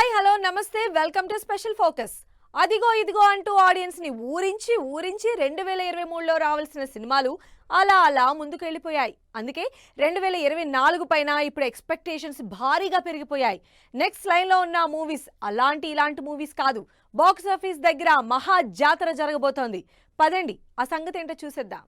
Hi hello నమస్తే welcome to special focus. అదిగో ఇదిగో అంటూ ఆడియన్స్ ని ఊరించి 2023లో రావాల్సిన సినిమాలు అలా ముందుకు వెళ్ళిపోయాయి. అందుకే 2024 పైన ఇప్పుడు ఎక్స్పెక్టేషన్స్ భారీగా పెరిగిపోయాయి. నెక్స్ట్ లైన్ లో ఉన్న మూవీస్ ఇలాంటి మూవీస్ కాదు, బాక్స్ ఆఫీస్ దగ్గర మహా జాతర జరగబోతోంది. పదండి ఆ సంగతి ఏంటో చూసేద్దాం.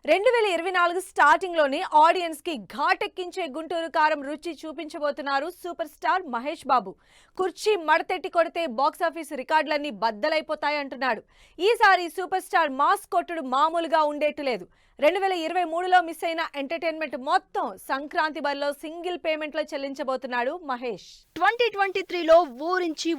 2024 స్టార్టింగ్ లోనే ఆడియన్స్ కి ఘాటెక్కించే గుంటూరు కారం రుచి చూపించబోతున్నారు సూపర్ స్టార్ మహేష్ బాబు. కుర్చీ మడతెట్టి కొడితే బాక్స్ ఆఫీస్ రికార్డులన్నీ బద్దలైపోతాయంటున్నాడు. ఈసారి సూపర్ స్టార్ మాస్ కొట్టుడు మామూలుగా ఉండేట్టు లేదు. 2023లో మిస్ అయిన ఎంటర్టైన్మెంట్ మొత్తం సంక్రాంతి బరిలో సింగిల్ పేమెంట్ లో చెల్లించబోతున్నాడు మహేష్. 2023లో ఊరించి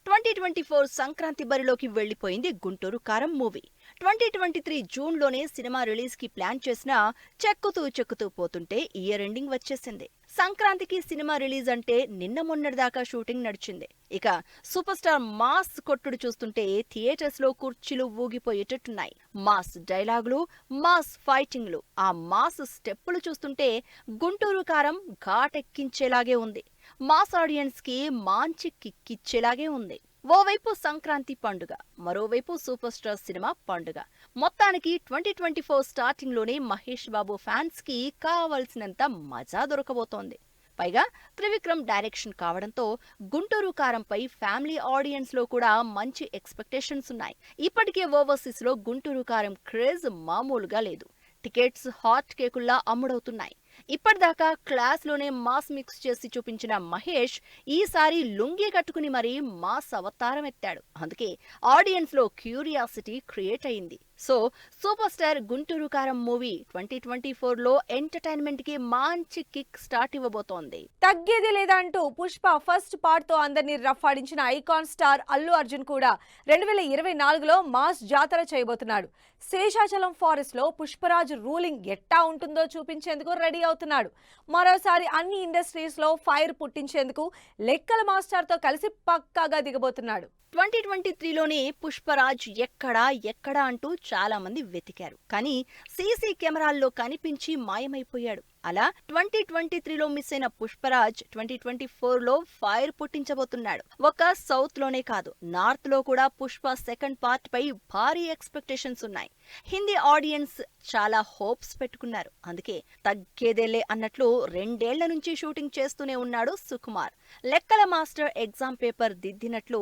2024 సంక్రాంతి బరిలోకి వెళ్లిపోయింది గుంటూరు కారం మూవీ. 2023 జూన్లోనే సినిమా రిలీజ్ కి ప్లాన్ చేసినా చెక్కుతూ పోతుంటే ఇయర్ ఎండింగ్ వచ్చేసింది. సంక్రాంతికి సినిమా రిలీజ్ అంటే నిన్న మొన్నటిదాకా షూటింగ్ నడిచింది. ఇక సూపర్ స్టార్ మాస్ కొట్టుడు చూస్తుంటే థియేటర్స్ లో కుర్చీలు ఊగిపోయేటట్టున్నాయి. మాస్ డైలాగులు, మాస్ ఫైటింగ్లు, ఆ మాస్ స్టెప్పులు చూస్తుంటే గుంటూరు కారం ఘాటెక్కించేలాగే ఉంది. మాస్ ఆడియన్స్ కి మంచి కిక్కిచ్చేలాగే ఉంది. ఓవైపు సంక్రాంతి పండుగ, మరోవైపు సూపర్ స్టార్ సినిమా పండుగ. మొత్తానికి 2024 స్టార్టింగ్ లోనే మహేష్ బాబు ఫ్యాన్స్ కి కావలసినంత మజా దొరకబోతోంది. పైగా త్రివిక్రమ్ డైరెక్షన్ కావడంతో గుంటూరు కారంపై ఫ్యామిలీ ఆడియన్స్ లో కూడా మంచి ఎక్స్పెక్టేషన్స్ ఉన్నాయి. ఇప్పటికే ఓవర్సీస్ లో గుంటూరు కారం క్రేజ్ మామూలుగా లేదు. టికెట్స్ హాట్ కేకుల్లా అమ్ముడవుతున్నాయి. ఇప్పటిదాకా క్లాస్ లోనే మాస్ మిక్స్ చేసి చూపించిన మహేష్ ఈసారి లుంగీ కట్టుకుని మరీ మాస్ అవతారం ఎత్తాడు. అందుకే ఆడియన్స్ లో క్యూరియాసిటీ క్రియేట్ అయింది. సో సూపర్ స్టార్ గుంటూరు కారం మూవీ 2024లో ఎంటర్టైన్మెంట్ కి మంచి కిక్ స్టార్ట్ ఇవ్వబోతోంది. తగ్గేది లేదా అంటూ పుష్ప ఫస్ట్ పార్ట్ తో అందరినీ రఫాడించిన ఐకాన్ స్టార్ అల్లు అర్జున్ కూడా 2024లో మాస్ జాతర చేయబోతున్నాడు. శేషాచలం ఫారెస్ట్ లో పుష్పరాజ్ రూలింగ్ ఎట్టా ఉంటుందో చూపించేందుకు రెడీ అవుతున్నాడు. మరోసారి అన్ని ఇండస్ట్రీస్ లో ఫైర్ పుట్టించేందుకు లెక్కల మాస్టర్ తో కలిసి పక్కాగా దిగబోతున్నాడు. 2023లోనే పుష్పరాజ్ ఎక్కడా అంటూ చాలా మంది వెతికారు. కానీ సీసీ కెమెరాల్లో కనిపించి మాయమైపోయాడు. అలా 2023లో మిస్ అయిన పుష్పరాజ్ 2024లో ఫైర్ పుట్టించబోతున్నాడు. ఒక సౌత్ లోనే కాదు, నార్త్ లో కూడా పుష్ప సెకండ్ పార్ట్ పై భారీ ఎక్స్పెక్టేషన్స్ ఉన్నాయి. హిందీ ఆడియన్స్ చాలా హోప్స్ పెట్టుకున్నారు. అందుకే తగ్గేదేలే అన్నట్లు 2 ఏళ్ల నుంచి షూటింగ్ చేస్తూనే ఉన్నాడు సుకుమార్. లెక్కల మాస్టర్ ఎగ్జామ్ పేపర్ దిద్దినట్లు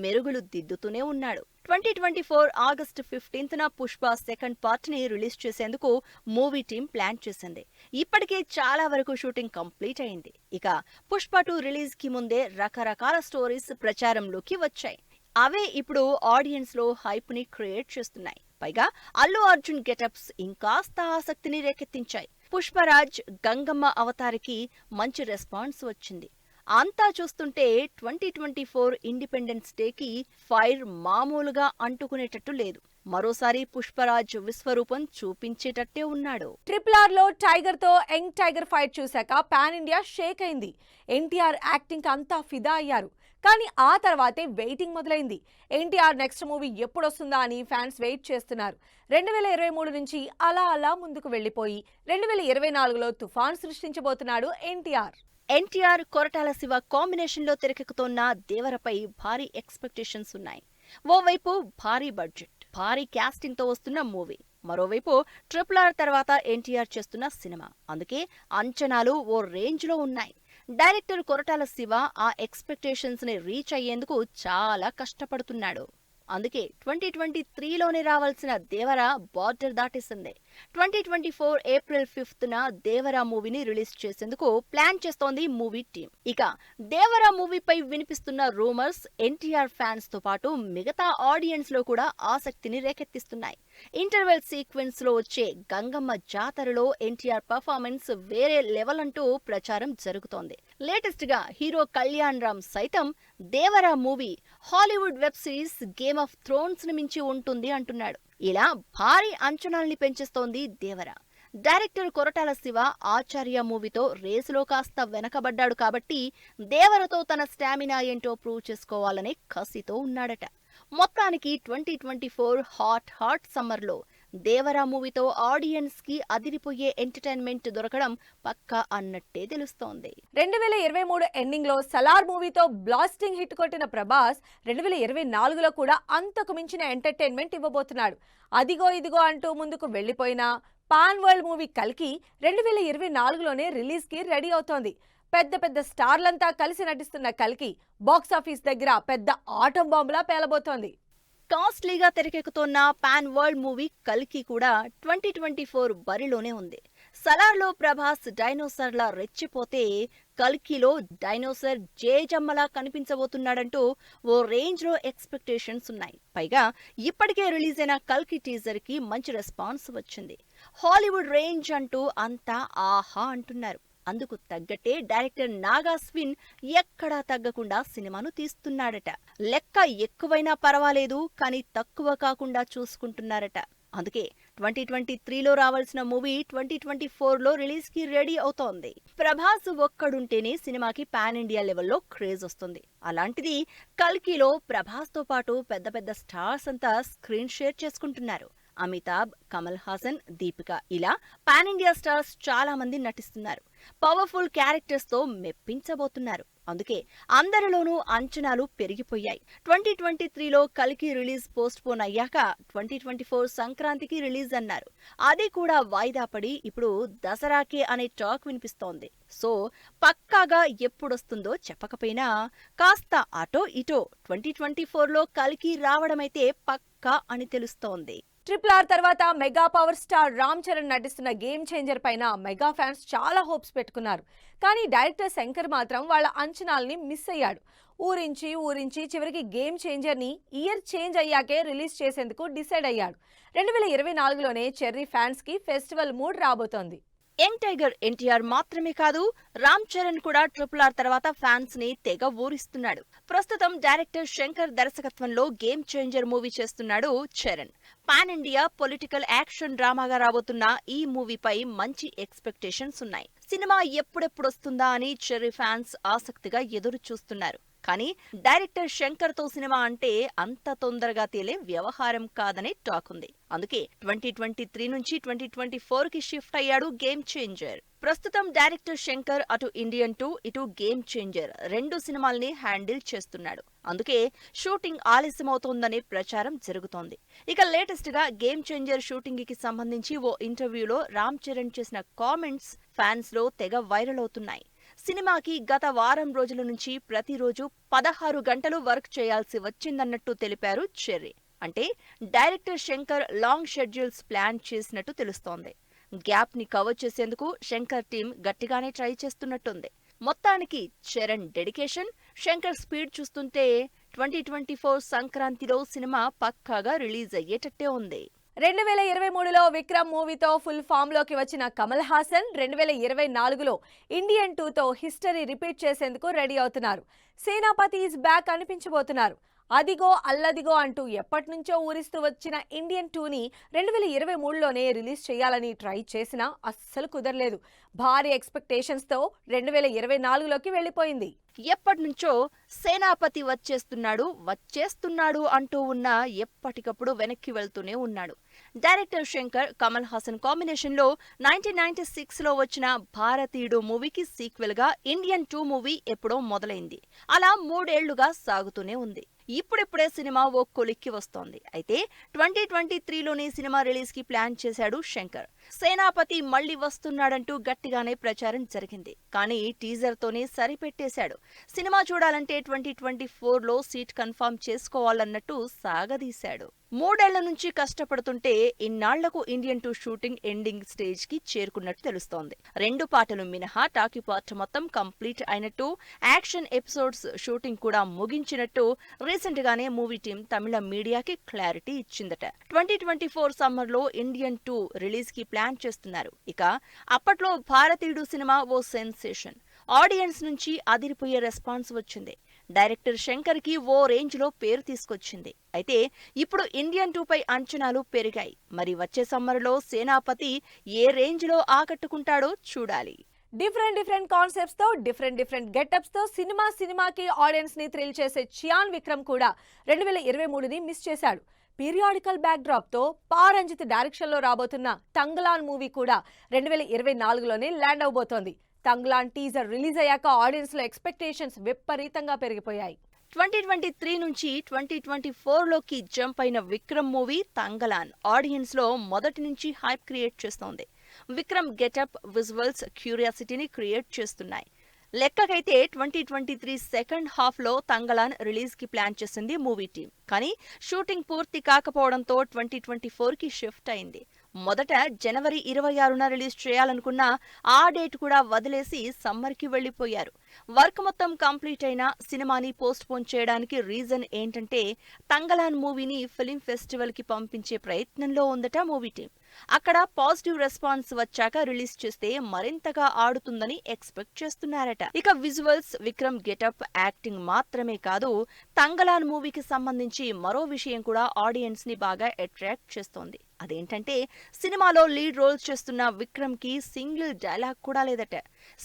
మెరుగులు దిద్దుతూనే ఉన్నాడు. 2024 ఆగస్టు 15న పుష్ప సెకండ్ పార్ట్ ని రిలీజ్ చేసేందుకు మూవీ టీం ప్లాన్ చేసింది. ఇప్పటికే చాలా వరకు షూటింగ్ కంప్లీట్ అయింది. ఇక పుష్ప 2 రిలీజ్ కి ముందే రకరకాల స్టోరీస్ ప్రచారంలోకి వచ్చాయి. అవే ఇప్పుడు ఆడియన్స్ లో హైప్ ని క్రియేట్ చేస్తున్నాయి. పైగా అల్లు అర్జున్ గెటప్స్ ఇంకాస్త ఆసక్తిని రేకెత్తించాయి. పుష్పరాజ్ గంగమ్మ అవతారికి మంచి రెస్పాన్స్ వచ్చింది. అంతా చూస్తుంటే 2024 ఇండిపెండెన్స్ డేకి ఫైర్ మామూలుగా అంటుకునేటట్టు లేదు. మరోసారి పుష్పరాజ్ విశ్వరూపం చూపించేటట్టే ఉన్నాడు. RRR లో టైగర్ తో యంగ్ టైగర్ ఫైట్ చూశాక పాన్ ఇండియా షేక్ అయింది. ఎన్టీఆర్ యాక్టింగ్ అంతా ఫిదా అయ్యారు. కానీ ఆ తర్వాతే వెయిటింగ్ మొదలైంది. ఎన్టీఆర్ నెక్స్ట్ మూవీ ఎప్పుడొస్తుందా అని ఫ్యాన్స్ వెయిట్ చేస్తున్నారు. 2023 నుంచి అలా ముందుకు వెళ్లిపోయి 2024లో తుఫాన్ సృష్టించబోతున్నాడు ఎన్టీఆర్ కొరటాల శివ కాంబినేషన్ లో తెరకెక్కుతోన్న దేవరపై భారీ ఎక్స్పెక్టేషన్స్ ఉన్నాయి. ఓవైపు భారీ బడ్జెట్, భారీ కాస్టింగ్ తో వస్తున్న మూవీ, మరోవైపు RRR తర్వాత ఎన్టీఆర్ చేస్తున్న సినిమా. అందుకే అంచనాలు ఓ రేంజ్ లో ఉన్నాయి. డైరెక్టర్ కొరటాల శివ ఆ ఎక్స్పెక్టేషన్స్ ని రీచ్ అయ్యేందుకు చాలా కష్టపడుతున్నాడు. అందుకే 2023లోనే రావాల్సిన దేవర బార్డర్ దాటేసింది. 2024 ఏప్రిల్ 5న దేవర మూవీని రిలీజ్ చేసేందుకు ప్లాన్ చేస్తోంది మూవీ టీం. ఇక దేవర మూవీపై వినిపిస్తున్న రూమర్స్ ఎన్టీఆర్ ఫ్యాన్స్ తో పాటు మిగతా ఆడియన్స్ లో కూడా ఆసక్తిని రేకెత్తిస్తున్నాయి. ఇంటర్వెల్ సీక్వెన్స్ లో వచ్చే గంగమ్మ జాతరలో ఎన్టీఆర్ పర్ఫార్మెన్స్ వేరే లెవెల్ అంటూ ప్రచారం జరుగుతోంది. లేటెస్ట్ గా హీరో కళ్యాణ్ రామ్ సైతం Devara movie Hollywood web series Game of Thrones ని మించి ఉంటుంది అంటున్నాడు. ఇలా భారీ అంచనాల్ని పెంచేస్తోంది దేవర. డైరెక్టర్ కొరటాల శివ ఆచార్య మూవీతో రేసులో కాస్త వెనకబడ్డాడు కాబట్టి దేవరతో తన స్టామినా ఏంటో ప్రూవ్ చేసుకోవాలనే కసితో ఉన్నాడట. మొత్తానికి 2024 హాట్ సమ్మర్లో దేవరా మూవీతో ఆడియన్స్ కి అదిరిపోయే ఎంటర్టైన్మెంట్ దొరకడం పక్కా అన్నట్టే తెలుస్తోంది. 2023 ఎండింగ్ లో సలార్ మూవీతో బ్లాస్టింగ్ హిట్ కొట్టిన ప్రభాస్ 2024లో కూడా అంతకు మించిన ఎంటర్టైన్మెంట్ ఇవ్వబోతున్నాడు. అదిగో ఇదిగో అంటూ ముందుకు వెళ్లిపోయిన పాన్ వరల్డ్ మూవీ కల్కి 2024లోనే రిలీజ్ కి రెడీ అవుతోంది. పెద్ద పెద్ద స్టార్లంతా కలిసి నటిస్తున్న కల్కి బాక్సాఫీస్ దగ్గర పెద్ద ఆటం బాంబులా పేలబోతోంది. కాస్ట్లీగా తెరకెక్కుతోన్న పాన్ వరల్డ్ మూవీ కల్కి కూడా 2024 బరిలోనే ఉంది. సలార్లో ప్రభాస్ డైనోసార్లా రెచ్చిపోతే కల్కిలో డైనోసార్ జేజమ్మలా కనిపించబోతున్నాడంటూ ఓ రేంజ్ లో ఎక్స్పెక్టేషన్స్ ఉన్నాయి. పైగా ఇప్పటికే రిలీజ్ అయిన కల్కి టీజర్ కి మంచి రెస్పాన్స్ వచ్చింది. హాలీవుడ్ రేంజ్ అంటూ అంతా ఆహా అంటున్నారు. అందుకు తగ్గట్టే డైరెక్టర్ నాగాస్విన్ ఎక్కడా తగ్గకుండా సినిమాను తీస్తున్నాడట. లెక్క ఎక్కువైనా పర్వాలేదు కానీ తక్కువ కాకుండా చూసుకుంటున్నారట. అందుకే 2023లో రావాల్సిన మూవీ 2024లో రిలీజ్ కి రెడీ అవుతోంది. ప్రభాస్ ఒక్కడుంటేనే సినిమాకి పాన్ ఇండియా లెవెల్లో క్రేజ్ వస్తుంది. అలాంటిది కల్కిలో ప్రభాస్ తో పాటు పెద్ద పెద్ద స్టార్స్ అంతా స్క్రీన్ షేర్ చేసుకుంటున్నారు. అమితాబ్, కమల్ హాసన్, దీపిక ఇలా పాన్ ఇండియా స్టార్స్ చాలా మంది నటిస్తున్నారు. పవర్ఫుల్ క్యారెక్టర్స్ తో మెప్పించబోతున్నారు. అందుకే అందరిలోనూ అంచనాలు పెరిగిపోయాయి. 2023లో కల్కి రిలీజ్ పోస్ట్ పోన్ అయ్యాక 2024 సంక్రాంతికి రిలీజ్ అన్నారు. అది కూడా వాయిదా పడి ఇప్పుడు దసరాకే అనే టాక్ వినిపిస్తోంది. సో పక్కాగా ఎప్పుడొస్తుందో చెప్పకపోయినా కాస్త అటో ఇటో 2024లో కల్కి రావడమైతే పక్కా అని తెలుస్తోంది. RRR తర్వాత mega power star Ram Charan నటిస్తున్న గేమ్ చేంజర్ పైన మెగా ఫ్యాన్స్ చాలా హోప్స్ పెట్టుకున్నారు. కానీ డైరెక్టర్ శంకర్ మాత్రం వాళ్ళ అంచనాల్ని మిస్ అయ్యాడు. ఊరించి చివరికి గేమ్ చేంజర్ ని ఇయర్ చేంజ్ అయ్యాకే రిలీజ్ చేసేందుకు డిసైడ్ అయ్యాడు. 2024లోనే చెర్రీ ఫ్యాన్స్ కి ఫెస్టివల్ మూడ్ రాబోతోంది. యంగ్ టైగర్ ఎన్టీఆర్ మాత్రమే కాదు, రామ్ చరణ్ కూడా RRR తర్వాత ఫ్యాన్స్ ని తెగ ఊరిస్తున్నాడు. ప్రస్తుతం డైరెక్టర్ శంకర్ దర్శకత్వంలో గేమ్ చేంజర్ మూవీ చేస్తున్నాడు Charan. Pan India political action డ్రామాగా రాబోతున్న ఈ మూవీపై మంచి ఎక్స్పెక్టేషన్స్ ఉన్నాయి. సినిమా ఎప్పుడెప్పుడొస్తుందా అని చెర్రీ ఫ్యాన్స్ ఆసక్తిగా ఎదురు చూస్తున్నారు. కానీ డైరెక్టర్ శంకర్ తో సినిమా అంటే అంత తొందరగా తేలే వ్యవహారం కాదనే టాక్ ఉంది. అందుకే 2023 నుంచి 2024కి షిఫ్ట్ అయ్యాడు గేమ్ చేంజర్. ప్రస్తుతం డైరెక్టర్ శంకర్ అటు ఇండియన్ 2 ఇటు గేమ్ చేంజర్ 2 సినిమాల్ని హ్యాండిల్ చేస్తున్నాడు. అందుకే షూటింగ్ ఆలస్యమవుతోందనే ప్రచారం జరుగుతోంది. ఇక లేటెస్ట్ గా గేమ్ చేంజర్ షూటింగ్ కి సంబంధించి ఓ ఇంటర్వ్యూలో రామ్ చరణ్ చేసిన కామెంట్స్ ఫ్యాన్స్ లో తెగ వైరల్ అవుతున్నాయి. సినిమాకి గత వారం రోజుల నుంచి ప్రతిరోజు 16 గంటలు వర్క్ చేయాల్సి వచ్చిందన్నట్టు తెలిపారు చెర్రీ. అంటే director Shankar long schedules plan చేసినట్టు తెలుస్తోంది. గ్యాప్ ని కవర్ చేసేందుకు శంకర్ టీం గట్టిగానే ట్రై చేస్తున్నట్టుంది. మొత్తానికి చరణ్ డెడికేషన్, శంకర్ స్పీడ్ చూస్తుంటే 2024 సంక్రాంతిలో సినిమా పక్కాగా రిలీజ్ అయ్యేటట్టే ఉంది. 2023లో విక్రమ్ మూవీతో ఫుల్ ఫామ్ లోకి వచ్చిన కమల్ హాసన్ 2024లో ఇండియన్ 2తో హిస్టరీ రిపీట్ చేసేందుకు రెడీ అవుతున్నారు. సేనాపతి ఈజ్ బ్యాక్ అనిపించబోతున్నారు. అదిగో అల్లదిగో అంటూ ఎప్పటినుంచో ఊరిస్తూ వచ్చిన ఇండియన్ 2ని 2023లోనే రిలీజ్ చేయాలని ట్రై చేసినా అస్సలు కుదరలేదు. భారీ ఎక్స్పెక్టేషన్స్తో 2024లోకి వెళ్లిపోయింది. ఎప్పటినుంచో సేనాపతి వచ్చేస్తున్నాడు అంటూ ఉన్నా ఎప్పటికప్పుడు వెనక్కి వెళ్తూనే ఉన్నాడు. డైరెక్టర్ శంకర్, కమల్ హాసన్ కాంబినేషన్ లో 1996లో వచ్చిన భారతీయుడు మూవీకి సీక్వెల్ గా ఇండియన్ 2 మూవీ ఎప్పుడో మొదలైంది. అలా 3 ఏళ్లుగా సాగుతూనే ఉంది. ఇప్పుడిప్పుడే సినిమా ఓ కొలిక్కి వస్తోంది. అయితే 2023లోనే సినిమా రిలీజ్ కి ప్లాన్ చేశాడు శంకర్. సేనాపతి మళ్లీ వస్తున్నాడంటూ గట్టిగానే ప్రచారం జరిగింది. కానీ టీజర్ తోనే సరిపెట్టేశాడు. సినిమా చూడాలంటే 2024లో సీట్ కన్ఫర్మ్ చేసుకోవాలన్నట్టు సాగదీశాడు. 3 ఏళ్ల నుంచి కష్టపడుతుంటే ఇన్నాళ్లకు ఇండియన్ 2 షూటింగ్ ఎండింగ్ స్టేజ్ కి చేరుకున్నట్టు తెలుస్తోంది. 2 పాటలు మినహా టాకీ పార్ట్ మొత్తం కంప్లీట్ అయినట్టు, యాక్షన్ ఎపిసోడ్స్ షూటింగ్ కూడా ముగించినట్టు రీసెంట్ గానే మూవీ టీం తమిళ మీడియాకి క్లారిటీ ఇచ్చిందట. 2024 సమ్మర్ లో ఇండియన్ 2 రిలీజ్ కి ప్లాన్ చేస్తున్నారు. ఇక అప్పట్లో భారతీయుడు సినిమా ఓ సెన్సేషన్. ఆడియన్స్ నుంచి అదిరిపోయే రెస్పాన్స్ వచ్చింది. డైరెక్టర్ శంకర్ కి ఓ రేంజ్ లో పేరు తీసుకొచ్చింది. అయితే ఇప్పుడు ఇండియన్ 2 పై అంచనాలు పెరిగాయి. మరి వచ్చే సమ్మర్లో సేనాపతి ఏ రేంజ్ లో ఆకట్టుకుంటాడో చూడాలి. డిఫరెంట్ కాన్సెప్ట్స్ తో డిఫరెంట్ గెటప్స్ తో సినిమాకి ఆడియన్స్ ని థ్రిల్ చేసే చియాన్ విక్రమ్ కూడా 2023ని మిస్ చేశాడు. పీరియాడికల్ బ్యాక్ డ్రాప్ తో పారంజిత్ డైరెక్షన్ లో రాబోతున్న తంగ్లాన్ మూవీ కూడా 2024లోనే ల్యాండ్ అవబోతోంది. తంగ్లాన్ టీజర్ రిలీజ్ అయ్యాక ఆడియన్స్ లో ఎక్స్పెక్టేషన్స్ విపరీతంగా పెరిగిపోయాయి. 2023 నుంచి 2024లోకి జంప్ అయిన విక్రమ్ మూవీ తంగలాన్ ఆడియన్స్ లో మొదటి నుంచి హైప్ క్రియేట్ చేస్తోంది. విక్రమ్ గెటప్, విజువల్స్ క్యూరియాసిటీని క్రియేట్ చేస్తున్నాయి. లెక్కకైతే 2023 సెకండ్ హాఫ్ లో తంగలాన్ రిలీజ్ కి ప్లాన్ చేసింది మూవీ టీం. కానీ షూటింగ్ పూర్తి కాకపోవడంతో 2024కి షిఫ్ట్ అయింది. మొదట జనవరి 26న రిలీజ్ చేయాలనుకున్న ఆ డేట్ కూడా వదిలేసి సమ్మర్కి వెళ్లిపోయారు. వర్క్ మొత్తం కంప్లీట్ అయిన సినిమాని పోస్ట్ పోన్ చేయడానికి రీజన్ ఏంటంటే తంగలాన్ మూవీని ఫిలిం ఫెస్టివల్ కి పంపించే ప్రయత్నంలో ఉందట మూవీ టీం. అక్కడ పాజిటివ్ రెస్పాన్స్ వచ్చాక రిలీజ్ చేస్తే మరింతగా ఆడుతుందని ఎక్స్పెక్ట్ చేస్తున్నారట. ఇక విజువల్స్, విక్రమ్ గెటప్, యాక్టింగ్ మాత్రమే కాదు, తంగలాన్ మూవీకి సంబంధించి మరో విషయం కూడా ఆడియన్స్ ని బాగా అట్రాక్ట్ చేస్తోంది. అదేంటంటే సినిమాలో లీడ్ రోల్స్ చేస్తున్న విక్రమ్ కి సింగిల్ డైలాగ్ కూడా లేదట.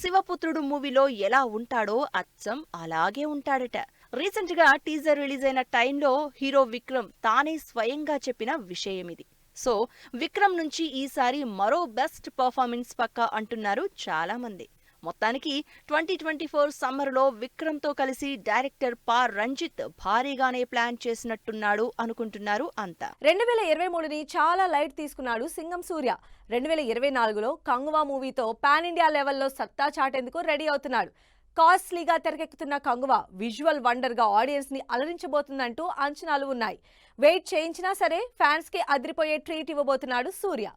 శివపుత్రుడు మూవీలో ఎలా ఉంటాడో అచ్చం అలాగే ఉంటాడట. రీసెంట్ గా టీజర్ రిలీజ్ అయిన టైంలో హీరో విక్రమ్ తానే స్వయంగా చెప్పిన విషయం ఇది. సో విక్రమ్ నుంచి ఈసారి మరో బెస్ట్ పర్ఫార్మెన్స్ పక్కా అంటున్నారు చాలా మంది. మొత్తానికి 2024 సమ్మర్లో విక్రమ్ తో కలిసి డైరెక్టర్ పా రంజిత్ భారీగానే ప్లాన్ చేసినట్టున్నాడు అనుకుంటున్నారు అంతా. 2023ని చాలా లైట్ తీసుకున్నాడు సింగం సూర్య. 2024లో కంగువా మూవీతో పాన్ ఇండియా లెవెల్లో సత్తా చాటేందుకు రెడీ అవుతున్నాడు. కాస్ట్లీగా తెరకెక్కుతున్న కంగువా విజువల్ వండర్ గా ఆడియన్స్ ని అలరించబోతుందంటూ అంచనాలు ఉన్నాయి. వెయిట్ చేయించినా సరే ఫ్యాన్స్ కి అదిరిపోయే ట్రీట్ ఇవ్వబోతున్నాడు సూర్య.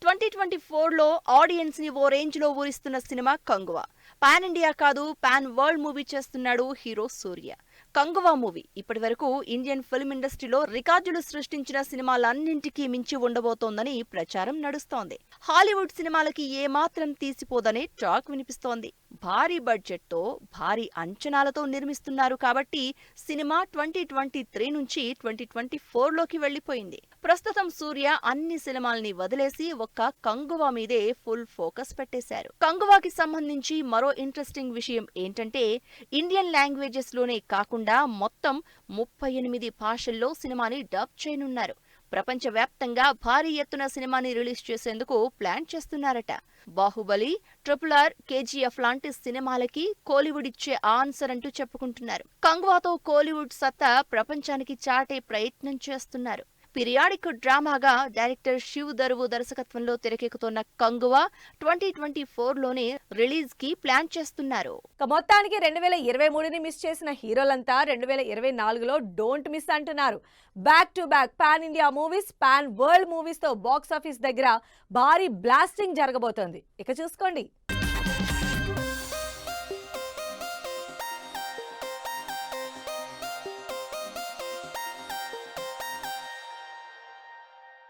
2024లో ఆడియన్స్ ని ఓ రేంజ్ లో ఊరిస్తున్న సినిమా కంగువా. పాన్ ఇండియా కాదు, పాన్ వరల్డ్ మూవీ చేస్తున్నాడు హీరో సూర్య. కంగువా మూవీ ఇప్పటి వరకు ఇండియన్ ఫిల్మ్ ఇండస్ట్రీలో రికార్డులు సృష్టించిన సినిమాలన్నింటికీ మించి ఉండబోతోందని ప్రచారం నడుస్తోంది. హాలీవుడ్ సినిమాలకి ఏమాత్రం తీసిపోదనే టాక్ వినిపిస్తోంది. భారీ బడ్జెట్ తో, భారీ అంచనాలతో నిర్మిస్తున్నారు కాబట్టి సినిమా 2023 నుంచి 2024లోకి వెళ్లిపోయింది. ప్రస్తుతం సూర్య అన్ని సినిమాల్ని వదిలేసి ఒక్క కంగువా మీదే ఫుల్ ఫోకస్ పెట్టేశారు. కంగువాకి సంబంధించి మరో ఇంట్రెస్టింగ్ విషయం ఏంటంటే ఇండియన్ లాంగ్వేజెస్ లోనే కాకుండా మొత్తం 38 భాషల్లో సినిమాని డబ్ చేయనున్నారు. ప్రపంచవ్యాప్తంగా భారీ ఎత్తున సినిమాని రిలీజ్ చేసేందుకు ప్లాన్ చేస్తున్నారట. బాహుబలి, RRR, KGF లాంటి సినిమాలకి కోలీవుడ్ ఇచ్చే ఆన్సర్ అంటూ చెప్పుకుంటున్నారు. కంగువాతో కోలీవుడ్ సత్తా ప్రపంచానికి చాటే ప్రయత్నం చేస్తున్నారు. పీరియాడిక్ డ్రామాగా డైరెక్టర్ శివ్ దరువు దర్శకత్వంలో తెరకెక్కుతున్న కంగువా 2024లోనే రిలీజ్ కి ప్లాన్ చేస్తున్నారు. మొత్తానికి 2023ని మిస్ చేసిన హీరోలంతా 2024లో డోంట్ మిస్ అంటున్నారు. Back to back pan India movies, pan world movies తో బాక్స్ ఆఫీస్ దగ్గర భారీ బ్లాస్టింగ్ జరగబోతోంది. ఇక చూసుకోండి.